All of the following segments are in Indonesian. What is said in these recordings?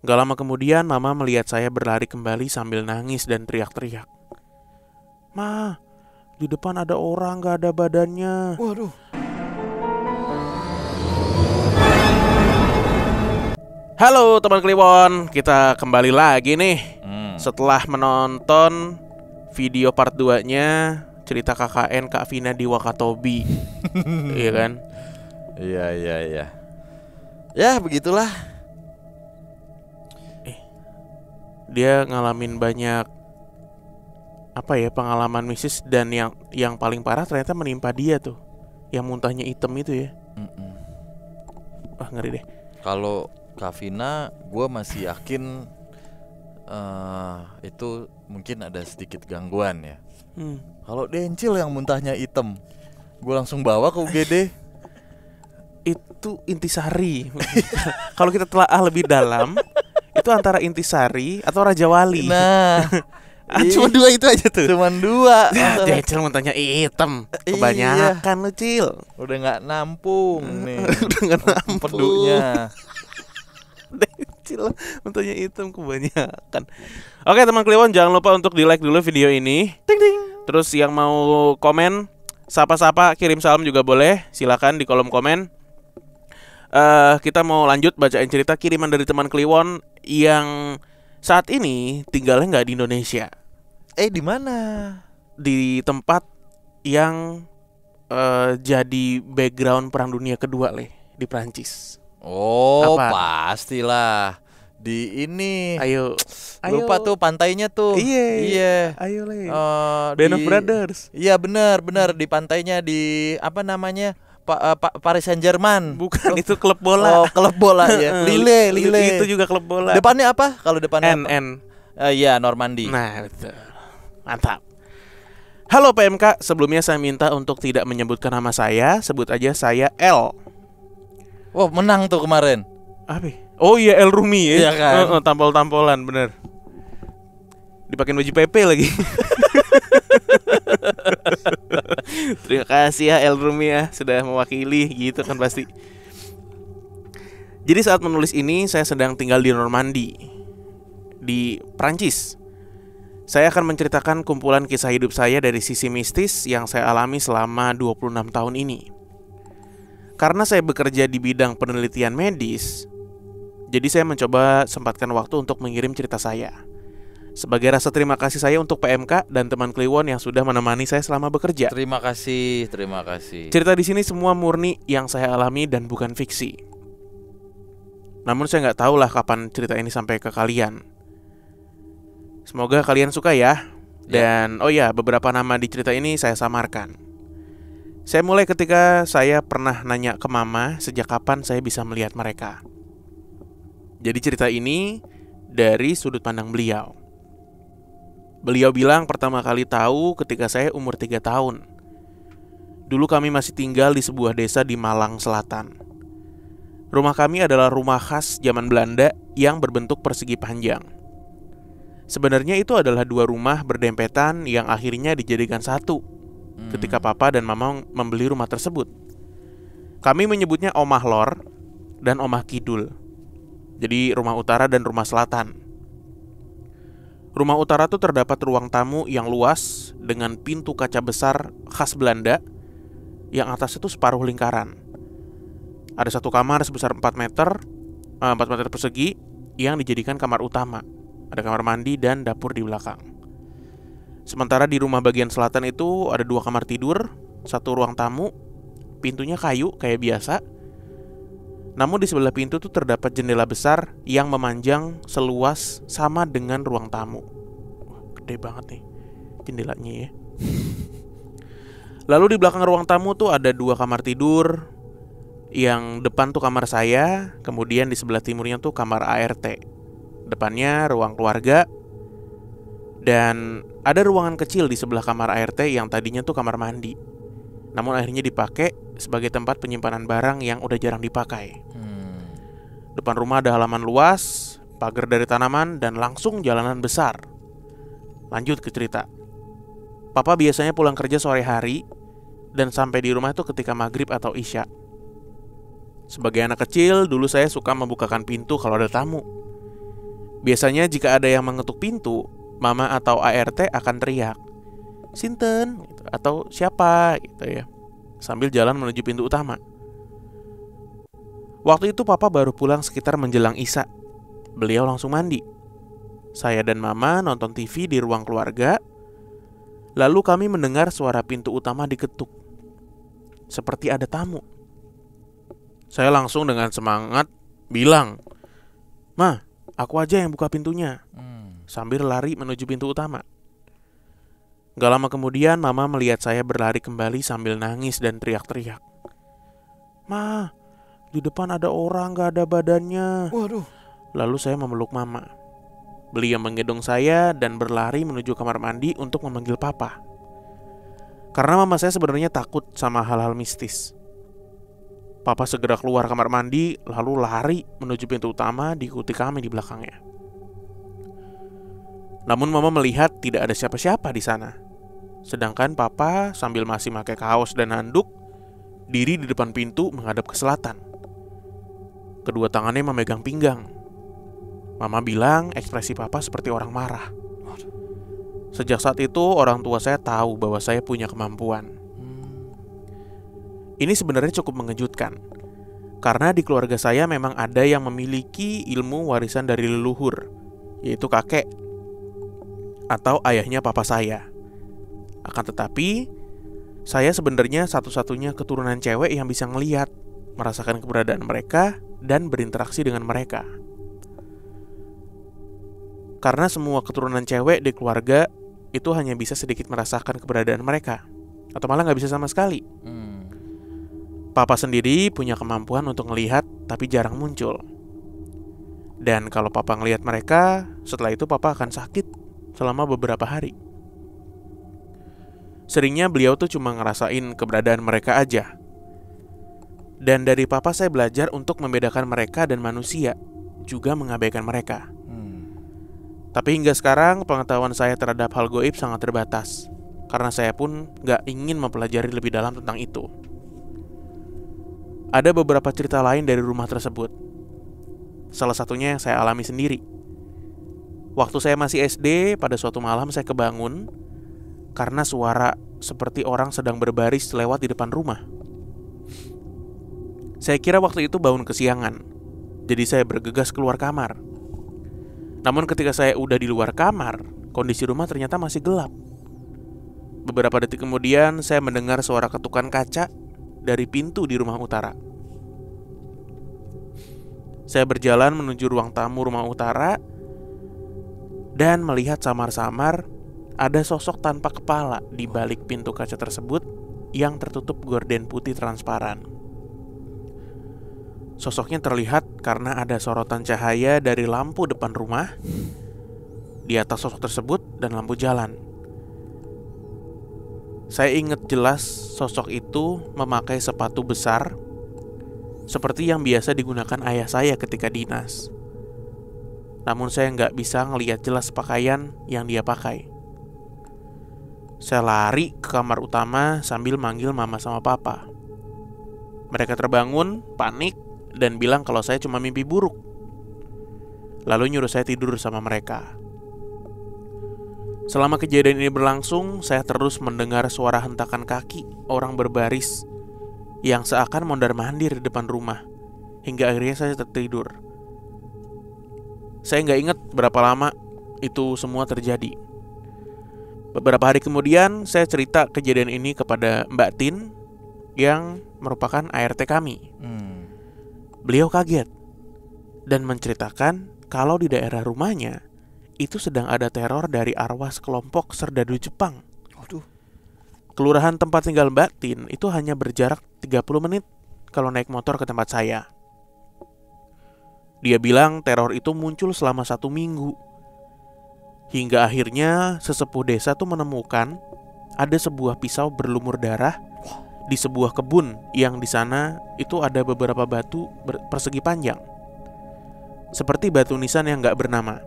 Gak lama kemudian mama melihat saya berlari kembali sambil nangis dan teriak-teriak. Ma, di depan ada orang gak ada badannya. Waduh. Halo teman Kliwon, kita kembali lagi nih setelah menonton video part 2-nya cerita KKN Kak Vina di Wakatobi. Iya kan? Iya. Ya begitulah. Dia ngalamin banyak pengalaman mistis, dan yang paling parah ternyata menimpa dia tuh, yang muntahnya hitam itu ya. Wah, ngeri deh. Kalau Kak Vina, gue masih yakin itu mungkin ada sedikit gangguan ya. Kalau Dencil yang muntahnya hitam, gue langsung bawa ke UGD. Itu intisari. Kalau kita telaah lebih dalam, itu antara intisari atau Raja Wali. Nah, cuma dua itu aja tuh. Cuman dua. Dencil muntahnya hitam. Kebanyakan lu, Cil. Udah gak nampung nih. Udah gak nampung pedunya. Dencil muntahnya hitam kebanyakan. Oke teman Kliwon, jangan lupa untuk di like dulu video ini. Ding ding. Terus yang mau komen, sapa-sapa, kirim salam juga boleh. Silakan di kolom komen. Kita mau lanjut bacain cerita kiriman dari teman Kliwon yang saat ini tinggalnya nggak di Indonesia. Di mana? Di tempat yang jadi background Perang Dunia Kedua di Prancis. Oh, apa? Pastilah. Di ini. Ayo. Lupa tuh pantainya tuh. Iya. Ayo Band of Brothers. Iya benar di pantainya di apa namanya? Paris Saint-Germain. Bukan, itu klub bola. Oh, klub bola ya. Lille. Itu juga klub bola. Depannya apa? Kalau depannya N. Iya, Normandy. Nah, betul. Mantap. Halo PMK, sebelumnya saya minta untuk tidak menyebutkan nama saya, sebut aja saya L. Wah, menang tuh kemarin. Apa? Oh iya, El Rumi ya. Iya kan? Tampol-tampolan, bener. Dipakein baju PP lagi. Terima kasih ya El Rumi ya, sudah mewakili gitu kan pasti. Jadi saat menulis ini saya sedang tinggal di Normandy, di Prancis. Saya akan menceritakan kumpulan kisah hidup saya dari sisi mistis yang saya alami selama 26 tahun ini. Karena saya bekerja di bidang penelitian medis, jadi saya mencoba sempatkan waktu untuk mengirim cerita saya. Sebagai rasa terima kasih saya untuk PMK dan teman Kliwon yang sudah menemani saya selama bekerja. Terima kasih. Cerita di sini semua murni yang saya alami dan bukan fiksi. Namun saya nggak tahu lah kapan cerita ini sampai ke kalian. Semoga kalian suka ya. Dan beberapa nama di cerita ini saya samarkan. Saya mulai ketika saya pernah nanya ke mama sejak kapan saya bisa melihat mereka. Jadi cerita ini dari sudut pandang beliau. Beliau bilang pertama kali tahu ketika saya umur 3 tahun. Dulu kami masih tinggal di sebuah desa di Malang Selatan. Rumah kami adalah rumah khas zaman Belanda yang berbentuk persegi panjang. Sebenarnya itu adalah 2 rumah berdempetan yang akhirnya dijadikan satu ketika papa dan mama membeli rumah tersebut. Kami menyebutnya Omah Lor dan Omah Kidul. Jadi rumah utara dan rumah selatan. Rumah utara tuh terdapat ruang tamu yang luas dengan pintu kaca besar khas Belanda yang atasnya tuh separuh lingkaran. Ada satu kamar sebesar 4 meter persegi yang dijadikan kamar utama. Ada kamar mandi dan dapur di belakang. Sementara di rumah bagian selatan itu ada 2 kamar tidur, 1 ruang tamu, pintunya kayu kayak biasa. Namun di sebelah pintu tuh terdapat jendela besar yang memanjang seluas sama dengan ruang tamu. Wah, gede banget nih jendelanya ya. Lalu di belakang ruang tamu tuh ada 2 kamar tidur. Yang depan tuh kamar saya, kemudian di sebelah timurnya tuh kamar ART. Depannya ruang keluarga. Dan ada ruangan kecil di sebelah kamar ART yang tadinya tuh kamar mandi. Namun akhirnya dipakai sebagai tempat penyimpanan barang yang udah jarang dipakai. Depan rumah ada halaman luas, pagar dari tanaman, dan langsung jalanan besar. Lanjut ke cerita. Papa biasanya pulang kerja sore hari dan sampai di rumah itu ketika maghrib atau isya. Sebagai anak kecil, dulu saya suka membukakan pintu kalau ada tamu. Biasanya jika ada yang mengetuk pintu, mama atau ART akan teriak, "Sinten?" gitu, atau "Siapa?" gitu ya, sambil jalan menuju pintu utama. Waktu itu papa baru pulang sekitar menjelang Isya. Beliau langsung mandi. Saya dan mama nonton TV di ruang keluarga. Lalu kami mendengar suara pintu utama diketuk. Seperti ada tamu. Saya langsung dengan semangat bilang, "Ma, aku aja yang buka pintunya." Sambil lari menuju pintu utama. Gak lama kemudian mama melihat saya berlari kembali sambil nangis dan teriak-teriak, "Ma, di depan ada orang gak ada badannya." Waduh. Lalu saya memeluk mama. Beliau menggendong saya dan berlari menuju kamar mandi untuk memanggil papa. Karena mama saya sebenarnya takut sama hal-hal mistis. Papa segera keluar kamar mandi lalu lari menuju pintu utama diikuti kami di belakangnya. Namun mama melihat tidak ada siapa-siapa di sana. Sedangkan papa sambil masih pakai kaos dan handuk diri di depan pintu menghadap ke selatan. Kedua tangannya memegang pinggang. Mama bilang ekspresi papa seperti orang marah. Sejak saat itu orang tua saya tahu bahwa saya punya kemampuan. Ini sebenarnya cukup mengejutkan. Karena di keluarga saya memang ada yang memiliki ilmu warisan dari leluhur, yaitu kakek atau ayahnya papa saya. Akan tetapi, saya sebenarnya satu-satunya keturunan cewek yang bisa ngelihat, merasakan keberadaan mereka, dan berinteraksi dengan mereka. Karena semua keturunan cewek di keluarga itu hanya bisa sedikit merasakan keberadaan mereka, atau malah gak bisa sama sekali. Papa sendiri punya kemampuan untuk ngelihat, tapi jarang muncul. Dan kalau papa ngelihat mereka, setelah itu papa akan sakit selama beberapa hari. Seringnya beliau tuh cuma ngerasain keberadaan mereka aja. Dan dari papa saya belajar untuk membedakan mereka dan manusia, juga mengabaikan mereka. Tapi hingga sekarang pengetahuan saya terhadap hal gaib sangat terbatas, karena saya pun gak ingin mempelajari lebih dalam tentang itu. Ada beberapa cerita lain dari rumah tersebut. Salah satunya yang saya alami sendiri. Waktu saya masih SD, pada suatu malam saya kebangun karena suara seperti orang sedang berbaris lewat di depan rumah. Saya kira waktu itu bangun kesiangan, jadi saya bergegas keluar kamar. Namun ketika saya udah di luar kamar, kondisi rumah ternyata masih gelap. Beberapa detik kemudian saya mendengar suara ketukan kaca dari pintu di rumah utara. Saya berjalan menuju ruang tamu rumah utara dan melihat samar-samar ada sosok tanpa kepala di balik pintu kaca tersebut yang tertutup gorden putih transparan. Sosoknya terlihat karena ada sorotan cahaya dari lampu depan rumah di atas sosok tersebut dan lampu jalan. Saya ingat jelas sosok itu memakai sepatu besar seperti yang biasa digunakan ayah saya ketika dinas. Namun saya nggak bisa ngelihat jelas pakaian yang dia pakai. Saya lari ke kamar utama sambil manggil mama sama papa. Mereka terbangun, panik, dan bilang kalau saya cuma mimpi buruk. Lalu nyuruh saya tidur sama mereka. Selama kejadian ini berlangsung, saya terus mendengar suara hentakan kaki orang berbaris yang seakan mondar-mandir di depan rumah, hingga akhirnya saya tertidur. Saya nggak ingat berapa lama itu semua terjadi. Beberapa hari kemudian, saya cerita kejadian ini kepada Mbak Tin yang merupakan ART kami. Beliau kaget dan menceritakan kalau di daerah rumahnya itu sedang ada teror dari arwah sekelompok serdadu Jepang. Kelurahan tempat tinggal Mbak Tin itu hanya berjarak 30 menit kalau naik motor ke tempat saya. Dia bilang teror itu muncul selama 1 minggu. Hingga akhirnya sesepuh desa tuh menemukan ada sebuah pisau berlumur darah di sebuah kebun yang di sana itu ada beberapa batu persegi panjang, seperti batu nisan yang gak bernama.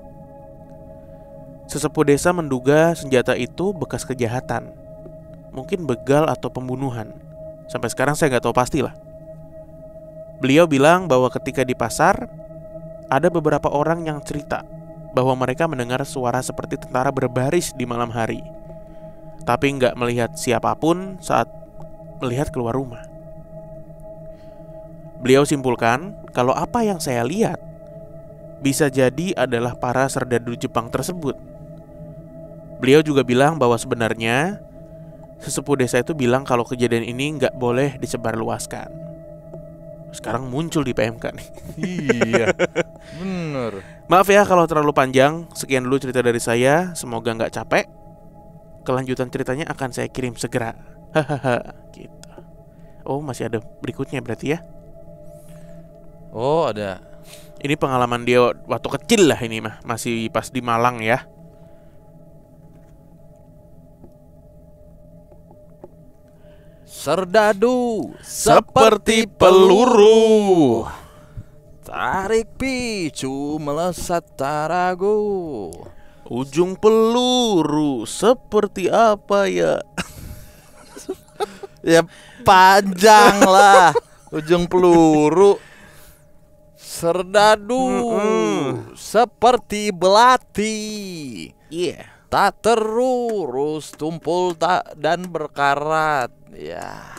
Sesepuh desa menduga senjata itu bekas kejahatan, mungkin begal atau pembunuhan. Sampai sekarang saya gak tahu pasti lah. Beliau bilang bahwa ketika di pasar ada beberapa orang yang cerita bahwa mereka mendengar suara seperti tentara berbaris di malam hari, tapi nggak melihat siapapun saat melihat keluar rumah. Beliau simpulkan kalau apa yang saya lihat bisa jadi adalah para serdadu Jepang tersebut. Beliau juga bilang bahwa sebenarnya sesepuh desa itu bilang kalau kejadian ini nggak boleh disebarluaskan. Sekarang muncul di PMK nih. Iya, bener. Maaf ya kalau terlalu panjang. Sekian dulu cerita dari saya. Semoga nggak capek. Kelanjutan ceritanya akan saya kirim segera. Hahaha, gitu. Oh, masih ada berikutnya berarti ya? Oh, ada. Ini pengalaman dia waktu kecil lah ini mah. Masih pas di Malang ya. Serdadu Seperti peluru, tarik picu melesat tarago. ujung peluru seperti apa ya? Ya panjang lah ujung peluru. Serdadu seperti belati. Iya. Tak terurus, tumpul tak dan berkarat. Ya.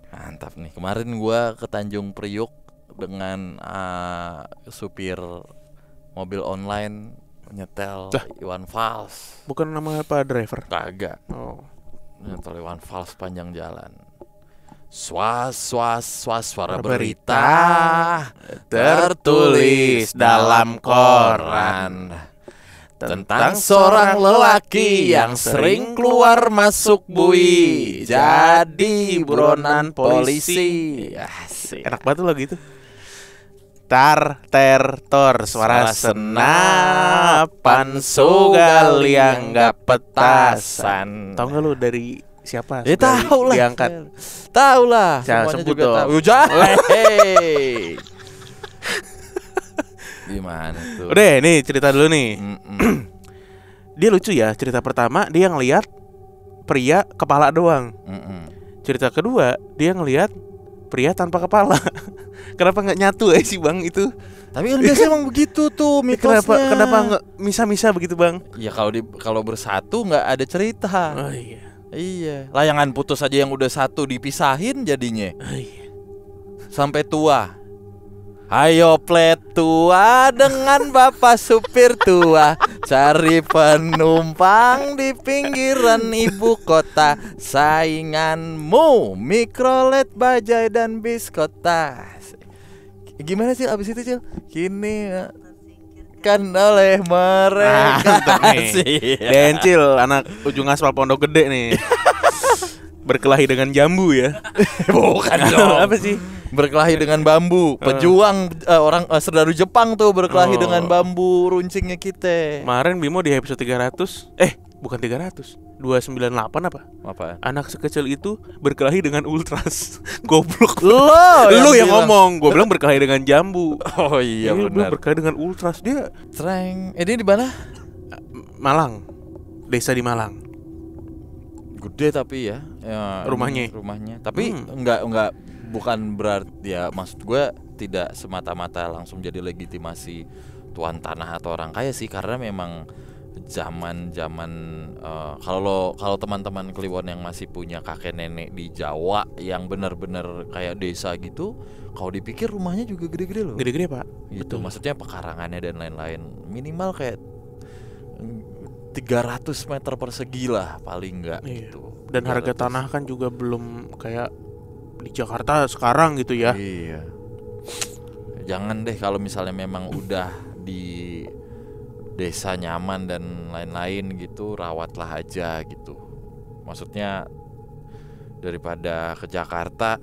Mantap nih. Kemarin gua ke Tanjung Priuk dengan supir mobil online nyetel Iwan Fals. Bukan nama apa driver? Kagak. Oh. Nyetel Iwan Fals panjang jalan. Suara berita tertulis dalam koran tentang seorang lelaki yang sering keluar masuk bui jadi buronan polisi. Asik. Enak banget tuh lagu itu. Tar ter tor suara senapan sugal yang gak petasan. Tahu nggak lu dari siapa? Ya tahu lah. Diangkat. Tahu lah. Jangan Semuanya sebut juga dong. tahu. Hei. Gimana tuh? Udah, nih cerita dulu nih. Mm-mm. Dia lucu ya. Cerita pertama dia ngelihat pria kepala doang. Mm-mm. Cerita kedua dia ngelihat pria tanpa kepala. Kenapa nggak nyatu sih bang itu? Tapi kan biasanya emang begitu tuh mitosnya. Kenapa nggak misa-misa begitu bang? Ya kalau bersatu nggak ada cerita. Oh iya. Iya. Layangan putus aja yang udah satu dipisahin jadinya. Oh, iya. Sampai tua. Ayo plet tua dengan bapak supir tua, cari penumpang di pinggiran ibu kota. Sainganmu Mikrolet, Bajaj dan bis kota. Gimana sih abis itu Cil? Kini kan oleh mereka. Dencil anak ujung aspal Pondok Gede nih. Berkelahi dengan jambu ya. Bukan dong. Apa sih? Berkelahi dengan bambu. Pejuang orang serdadu Jepang tuh berkelahi dengan bambu runcingnya kita. Kemarin Bimo di episode 300. Bukan 300. 298 apa? Apa? Anak sekecil itu berkelahi dengan ultras. Goblok. Lu yang ngomong. Gue bilang berkelahi dengan jambu. Oh iya Dia benar. berkelahi dengan ultras. Dia Treng. Ini di mana? Malang. Desa di Malang. Gede tapi ya, Rumahnya. Tapi enggak bukan berarti ya, maksud gue tidak semata-mata langsung jadi legitimasi tuan tanah atau orang kaya sih, karena memang zaman kalau teman-teman Kliwon yang masih punya kakek nenek di Jawa yang benar-benar kayak desa gitu, kalau dipikir rumahnya juga gede-gede loh. Gede-gede pak. Gitu. Betul. Maksudnya pekarangannya dan lain-lain minimal kayak 300 meter persegi lah paling enggak gitu. Dan harga tanah kan juga belum kayak di Jakarta sekarang gitu ya. Iya. Jangan deh kalau misalnya memang udah di desa nyaman dan lain-lain gitu, rawatlah aja gitu. Maksudnya daripada ke Jakarta,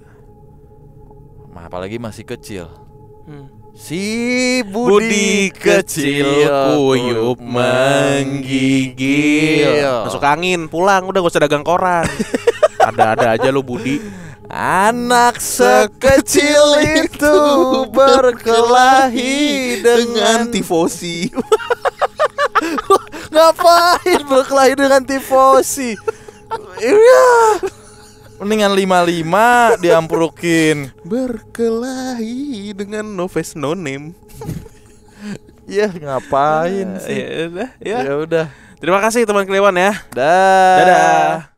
apalagi masih kecil. Si Budi kecil kuyup menggigil. Masuk angin, pulang udah gak usah dagang koran. Ada-ada aja lo Budi. Anak sekecil itu berkelahi dengan tifosi. Ngapain berkelahi dengan tifosi? Iya. Mendingan 55 diamprukin. Berkelahi dengan no face no name. Ya ngapain sih? Ya udah, ya. Ya udah. Terima kasih teman Kliwon ya. Dah. Dadah.